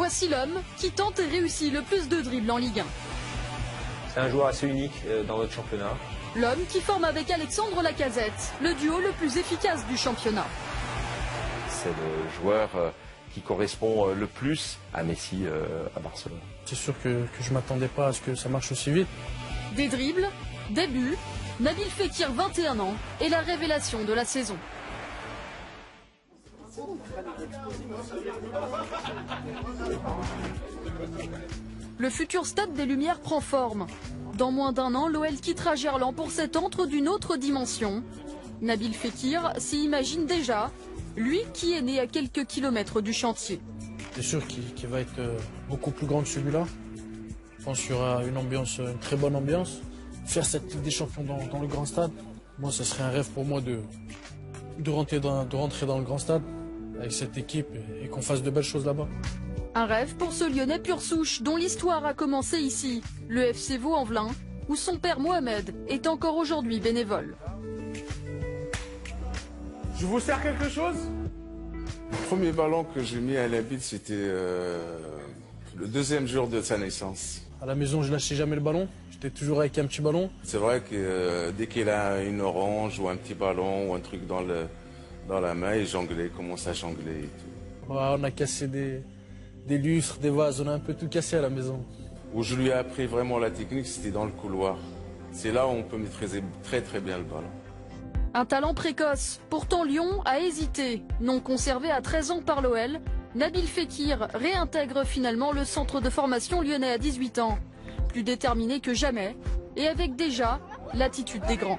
Voici l'homme qui tente et réussit le plus de dribbles en Ligue 1. C'est un joueur assez unique dans notre championnat. L'homme qui forme avec Alexandre Lacazette le duo le plus efficace du championnat. C'est le joueur qui correspond le plus à Messi à Barcelone. C'est sûr que je ne m'attendais pas à ce que ça marche aussi vite. Des dribbles, des buts, Nabil Fekir, 21 ans, est la révélation de la saison. Le futur stade des Lumières prend forme. Dans moins d'un an, l'OL quittera Gerland pour s'étendre d'une autre dimension. Nabil Fekir s'y imagine déjà, lui qui est né à quelques kilomètres du chantier. C'est sûr qu'il va être beaucoup plus grand que celui-là. Je pense qu'il y aura une très bonne ambiance. Faire cette Ligue des Champions dans le grand stade, moi, ce serait un rêve pour moi de rentrer dans le grand stade avec cette équipe et qu'on fasse de belles choses là-bas. Un rêve pour ce Lyonnais pur souche dont l'histoire a commencé ici, le FC Vaux-en-Velin, où son père Mohamed est encore aujourd'hui bénévole. Je vous sers quelque chose? Le premier ballon que j'ai mis à Nabil, c'était le deuxième jour de sa naissance. À la maison, je lâchais jamais le ballon. J'étais toujours avec un petit ballon. C'est vrai que dès qu'il a une orange ou un petit ballon ou un truc dans la main, il jonglait, il commence à jongler et tout. Ouais, on a cassé des lustres, des vases, on a un peu tout cassé à la maison. Où je lui ai appris vraiment la technique, c'était dans le couloir. C'est là où on peut maîtriser très très bien le ballon. Un talent précoce. Pourtant Lyon a hésité. Non conservé à 13 ans par l'OL, Nabil Fekir réintègre finalement le centre de formation lyonnais à 18 ans. Plus déterminé que jamais et avec déjà l'attitude des grands.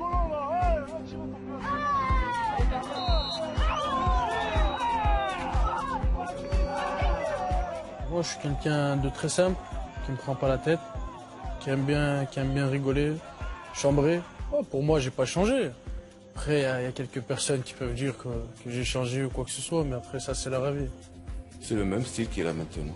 Moi, je suis quelqu'un de très simple, qui ne me prend pas la tête, qui aime bien rigoler, chambrer. Oh, pour moi, j'ai pas changé. Après, il y a quelques personnes qui peuvent dire que j'ai changé ou quoi que ce soit, mais après, ça, c'est leur avis. C'est le même style qu'il a maintenant.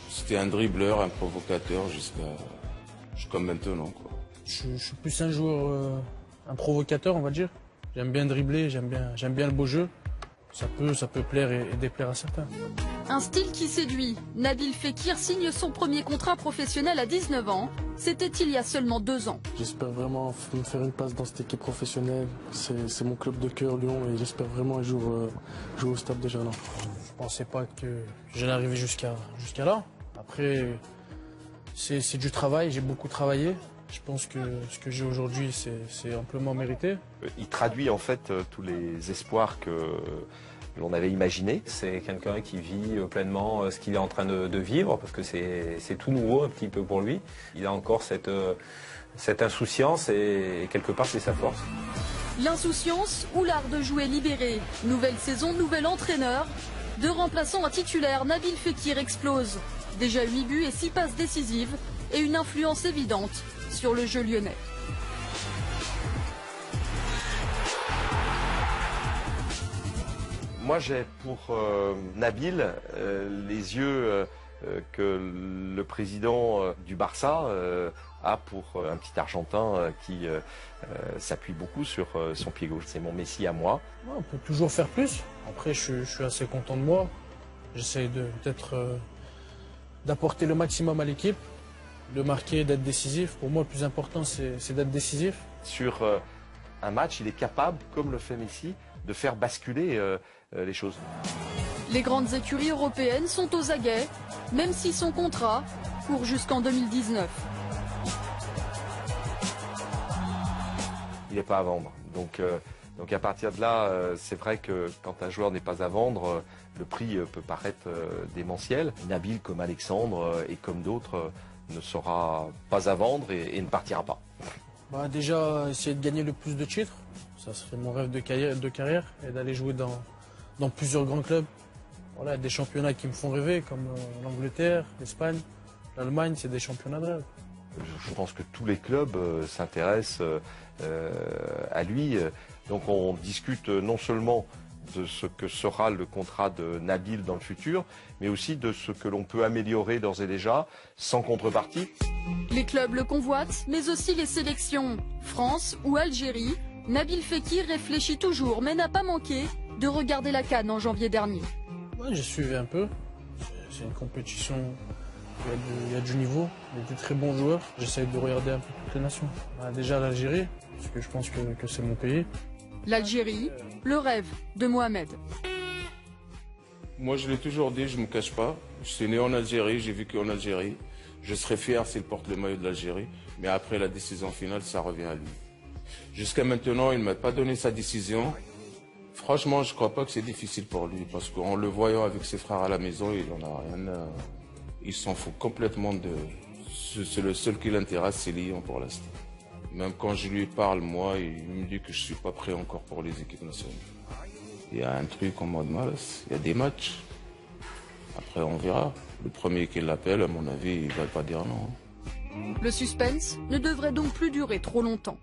C'était un dribbleur, un provocateur jusqu'à maintenant, quoi. Je suis plus un joueur, un provocateur, on va dire. J'aime bien dribbler, j'aime bien le beau jeu. Ça peut plaire et déplaire à certains. Un style qui séduit. Nabil Fekir signe son premier contrat professionnel à 19 ans. C'était il y a seulement 2 ans. J'espère vraiment me faire une place dans cette équipe professionnelle. C'est mon club de cœur, Lyon, et j'espère vraiment un jour jouer au Stade de Gerland. Je pensais pas que j'allais arriver jusqu'à là. Après, c'est du travail, j'ai beaucoup travaillé. Je pense que ce que j'ai aujourd'hui, c'est amplement mérité. Il traduit en fait tous les espoirs que l'on avait imaginés. C'est quelqu'un qui vit pleinement ce qu'il est en train de vivre, parce que c'est tout nouveau un petit peu pour lui. Il a encore cette insouciance et quelque part c'est sa force. L'insouciance ou l'art de jouer libéré. Nouvelle saison, nouvel entraîneur. De remplaçant à titulaire, Nabil Fekir explose. Déjà 8 buts et 6 passes décisives et une influence évidente sur le jeu lyonnais. Moi j'ai pour Nabil les yeux que le président du Barça a pour un petit Argentin qui s'appuie beaucoup sur son pied gauche. C'est mon Messi à moi. On peut toujours faire plus. Après, je suis assez content de moi. J'essaie d'apporter le maximum à l'équipe, de marquer, d'être décisif. Pour moi, le plus important, c'est d'être décisif. Sur un match, il est capable, comme le fait Messi, de faire basculer les choses. Les grandes écuries européennes sont aux aguets, même si son contrat court jusqu'en 2019. Il n'est pas à vendre. Donc à partir de là, c'est vrai que quand un joueur n'est pas à vendre, le prix peut paraître démentiel. Nabil, comme Alexandre et comme d'autres, ne sera pas à vendre et ne partira pas. Déjà, essayer de gagner le plus de titres. Ça serait mon rêve de carrière et d'aller jouer dans plusieurs grands clubs. Voilà, des championnats qui me font rêver, comme l'Angleterre, l'Espagne, l'Allemagne, c'est des championnats de rêve. Je pense que tous les clubs s'intéressent à lui. Donc on discute non seulement de ce que sera le contrat de Nabil dans le futur, mais aussi de ce que l'on peut améliorer d'ores et déjà, sans contrepartie. Les clubs le convoitent, mais aussi les sélections. France ou Algérie, Nabil Fekir réfléchit toujours, mais n'a pas manqué de regarder la CAN en janvier dernier. Ouais, j'ai suivi un peu. C'est une compétition où il y a du niveau, il y a des très bons joueurs. J'essaye de regarder un peu toutes les nations. Déjà l'Algérie, parce que je pense que c'est mon pays. L'Algérie, le rêve de Mohamed. Moi, je l'ai toujours dit, je ne me cache pas. Je suis né en Algérie, j'ai vécu en Algérie. Je serais fier s'il porte le maillot de l'Algérie. Mais après la décision finale, ça revient à lui. Jusqu'à maintenant, il ne m'a pas donné sa décision. Franchement, je ne crois pas que c'est difficile pour lui. Parce qu'en le voyant avec ses frères à la maison, il en a rien à... Il s'en fout complètement de... C'est le seul qui l'intéresse, c'est Lyon pour l'instant. Même quand je lui parle, moi, il me dit que je ne suis pas prêt encore pour les équipes nationales. Il y a un truc en mode mars, il y a des matchs. Après, on verra. Le premier qui l'appelle, à mon avis, il ne va pas dire non. Le suspense ne devrait donc plus durer trop longtemps.